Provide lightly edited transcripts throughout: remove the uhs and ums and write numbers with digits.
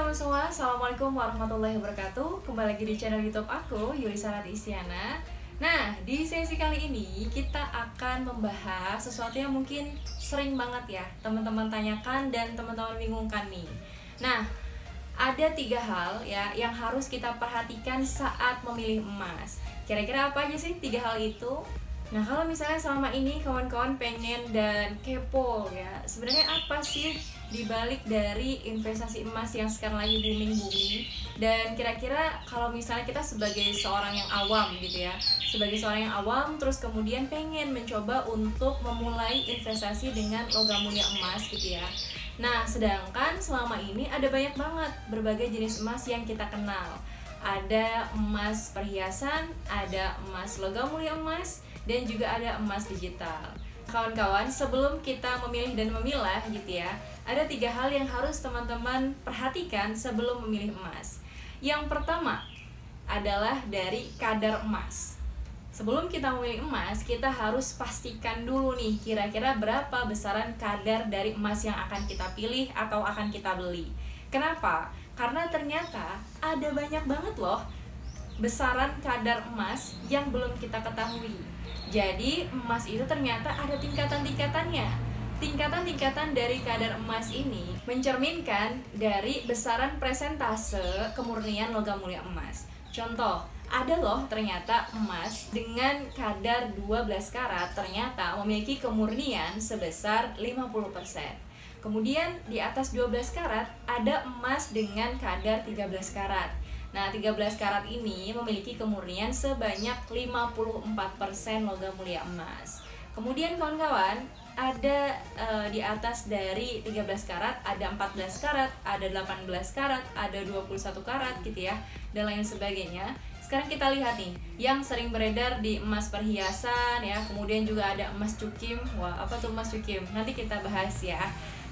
teman-teman semua, Assalamualaikum warahmatullahi wabarakatuh. Kembali lagi di channel YouTube aku, Yulisa Rati Istiana. Nah, di sesi kali ini kita akan membahas sesuatu yang mungkin sering banget ya teman-teman tanyakan dan teman-teman bingungkan nih. Nah, ada 3 hal ya yang harus kita perhatikan saat memilih emas. Kira-kira apa aja sih 3 hal itu? Nah, kalau misalnya selama ini kawan-kawan pengen dan kepo ya, sebenarnya apa sih dibalik dari investasi emas yang sekarang lagi booming-booming? Dan kira-kira kalau misalnya kita sebagai seorang yang awam gitu ya, sebagai seorang yang awam terus kemudian pengen mencoba untuk memulai investasi dengan logam mulia emas gitu ya. Nah, sedangkan selama ini ada banyak banget berbagai jenis emas yang kita kenal. Ada emas perhiasan, ada emas logam mulia emas, dan juga ada emas digital. Kawan-kawan, sebelum kita memilih dan memilah gitu ya, ada 3 hal yang harus teman-teman perhatikan sebelum memilih emas. Yang pertama adalah dari kadar emas. Sebelum kita memilih emas, kita harus pastikan dulu nih kira-kira berapa besaran kadar dari emas yang akan kita pilih atau akan kita beli. Kenapa? Karena ternyata ada banyak banget loh besaran kadar emas yang belum kita ketahui. Jadi emas itu ternyata ada tingkatan-tingkatannya. Tingkatan-tingkatan dari kadar emas ini mencerminkan dari besaran presentase kemurnian logam mulia emas. Contoh, ada loh ternyata emas dengan kadar 12 karat ternyata memiliki kemurnian sebesar 50%. Kemudian di atas 12 karat ada emas dengan kadar 13 karat. Nah, 13 karat ini memiliki kemurnian sebanyak 54% logam mulia emas. Kemudian kawan-kawan, ada di atas dari 13 karat, ada 14 karat, ada 18 karat, ada 21 karat gitu ya, dan lain sebagainya. Sekarang kita lihat nih, yang sering beredar di emas perhiasan ya, kemudian juga ada emas cukim. Wah, apa tuh emas cukim? Nanti kita bahas ya.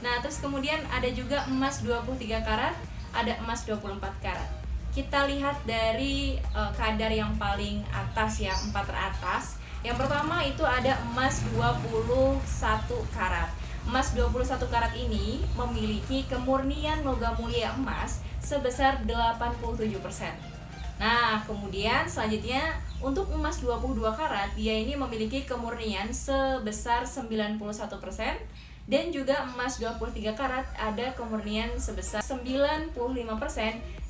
Nah, terus kemudian ada juga emas 23 karat, ada emas 24 karat. Kita lihat dari kadar yang paling atas ya, 4 teratas. Yang pertama itu ada emas 21 karat. Emas 21 karat ini memiliki kemurnian logam mulia emas sebesar 87%. Nah, kemudian selanjutnya untuk emas 22 karat, dia ini memiliki kemurnian sebesar 91%. Dan juga emas 23 karat ada kemurnian sebesar 95%.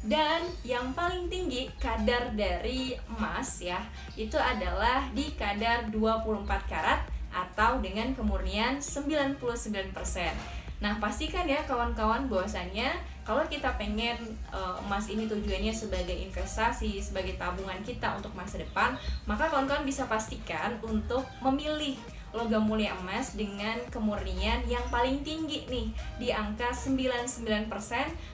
Dan yang paling tinggi kadar dari emas ya, itu adalah di kadar 24 karat atau dengan kemurnian 99%. Nah, pastikan ya kawan-kawan bahwasannya kalau kita pengen emas ini tujuannya sebagai investasi, sebagai tabungan kita untuk masa depan, maka kawan-kawan bisa pastikan untuk memilih logam mulia emas dengan kemurnian yang paling tinggi nih di angka 99%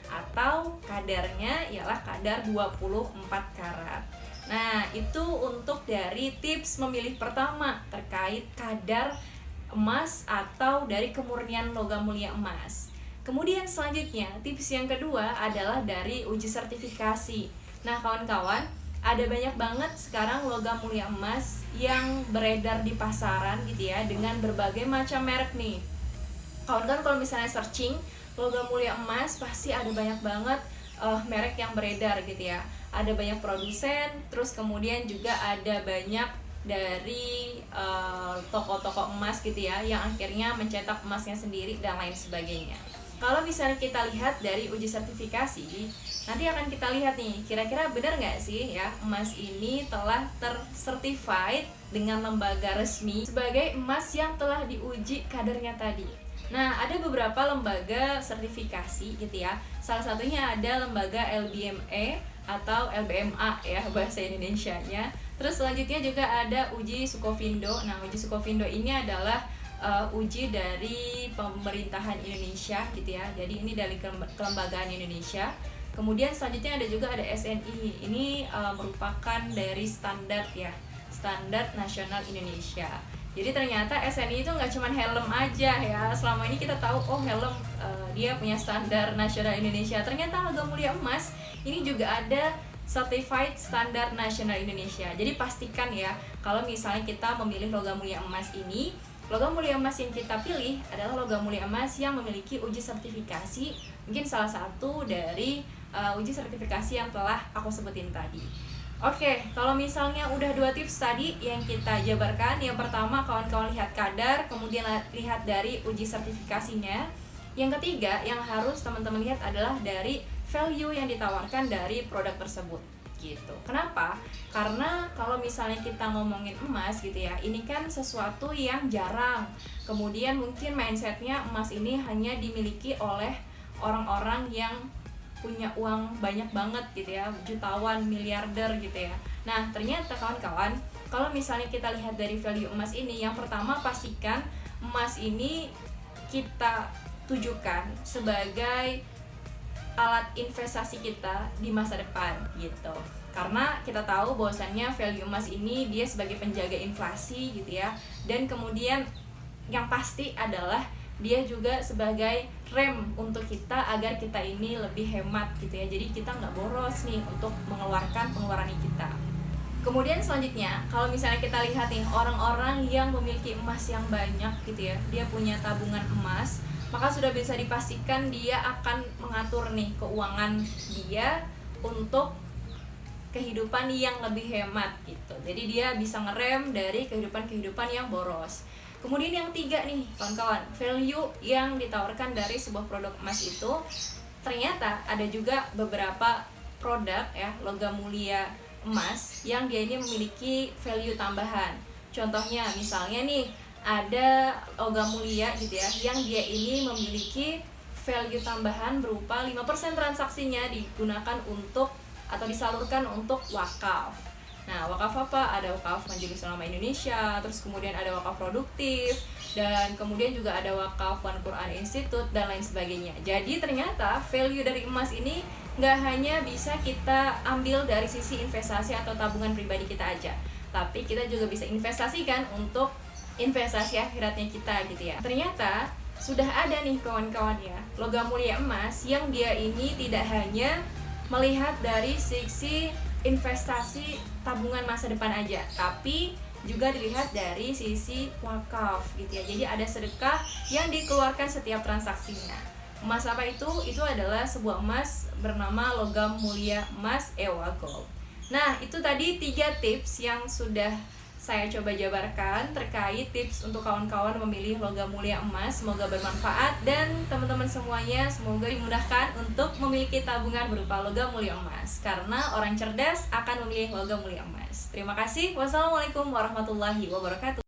atau kadarnya ialah kadar 24 karat. Nah, itu untuk dari tips memilih pertama terkait kadar emas atau dari kemurnian logam mulia emas. Kemudian selanjutnya, tips yang kedua adalah dari uji sertifikasi. Nah, kawan-kawan, ada banyak banget sekarang logam mulia emas yang beredar di pasaran gitu ya, dengan berbagai macam merek nih. Kawan-kawan kalau misalnya searching logam mulia emas pasti ada banyak banget merek yang beredar gitu ya. Ada banyak produsen, terus kemudian juga ada banyak dari toko-toko emas gitu ya yang akhirnya mencetak emasnya sendiri dan lain sebagainya. Kalau misalnya kita lihat dari uji sertifikasi, nanti akan kita lihat nih, kira-kira benar nggak sih ya emas ini telah tercertified dengan lembaga resmi sebagai emas yang telah diuji kadarnya tadi. Nah, ada beberapa lembaga sertifikasi gitu ya. Salah satunya ada lembaga LBMA atau LBMA ya bahasa Indonesianya. Terus selanjutnya juga ada uji Sukovindo. Nah, uji Sukovindo ini adalah uji dari pemerintahan Indonesia gitu ya. Jadi ini dari kelembagaan Indonesia. Kemudian selanjutnya ada juga ada SNI. Ini merupakan dari standar ya, Standar Nasional Indonesia. Jadi ternyata SNI itu nggak cuma helm aja ya. Selama ini kita tahu oh helm dia punya Standar Nasional Indonesia. Ternyata logam mulia emas ini juga ada Certified Standar Nasional Indonesia. Jadi pastikan ya kalau misalnya kita memilih logam mulia emas ini, logam mulia emas yang kita pilih adalah logam mulia emas yang memiliki uji sertifikasi, mungkin salah satu dari uji sertifikasi yang telah aku sebutin tadi. Oke, kalau misalnya udah 2 tips tadi yang kita jabarkan, yang pertama kawan-kawan lihat kadar, kemudian lihat dari uji sertifikasinya. Yang ketiga yang harus teman-teman lihat adalah dari value yang ditawarkan dari produk tersebut gitu. Kenapa? Karena kalau misalnya kita ngomongin emas gitu ya, ini kan sesuatu yang jarang. Kemudian mungkin mindsetnya emas ini hanya dimiliki oleh orang-orang yang punya uang banyak banget gitu ya, jutawan, miliarder gitu ya. Nah ternyata kawan-kawan, kalau misalnya kita lihat dari value emas ini, yang pertama pastikan emas ini kita tujukan sebagai alat investasi kita di masa depan gitu. Karena kita tahu bahwasannya value emas ini dia sebagai penjaga inflasi gitu ya. Dan kemudian yang pasti adalah dia juga sebagai rem untuk kita agar kita ini lebih hemat gitu ya. Jadi kita nggak boros nih untuk mengeluarkan pengeluaran kita. Kemudian selanjutnya, kalau misalnya kita lihat nih orang-orang yang memiliki emas yang banyak gitu ya, dia punya tabungan emas, maka sudah bisa dipastikan dia akan mengatur nih keuangan dia untuk kehidupan yang lebih hemat gitu. Jadi dia bisa ngerem dari kehidupan yang boros. Kemudian yang 3 nih kawan-kawan, value yang ditawarkan dari sebuah produk emas itu, ternyata ada juga beberapa produk ya logam mulia emas yang dia ini memiliki value tambahan. Contohnya misalnya nih ada logam mulia gitu ya yang dia ini memiliki value tambahan berupa 5% transaksinya digunakan untuk atau disalurkan untuk wakaf. Nah, wakaf apa? Ada wakaf Majelis Ulama Indonesia, terus kemudian ada wakaf produktif, dan kemudian juga ada wakaf One Quran Institute dan lain sebagainya. Jadi ternyata value dari emas ini nggak hanya bisa kita ambil dari sisi investasi atau tabungan pribadi kita aja, tapi kita juga bisa investasikan untuk investasi akhiratnya kita gitu ya. Ternyata sudah ada nih kawan-kawan ya logam mulia emas yang dia ini tidak hanya melihat dari sisi investasi tabungan masa depan aja, tapi juga dilihat dari sisi wakaf gitu ya. Jadi ada sedekah yang dikeluarkan setiap transaksinya. Emas apa itu? Itu adalah sebuah emas bernama logam mulia emas EWA Gold. Nah, itu tadi 3 tips yang sudah saya coba jabarkan terkait tips untuk kawan-kawan memilih logam mulia emas. Semoga bermanfaat dan teman-teman semuanya semoga dimudahkan untuk memiliki tabungan berupa logam mulia emas, karena orang cerdas akan memilih logam mulia emas. Terima kasih. Wassalamualaikum warahmatullahi wabarakatuh.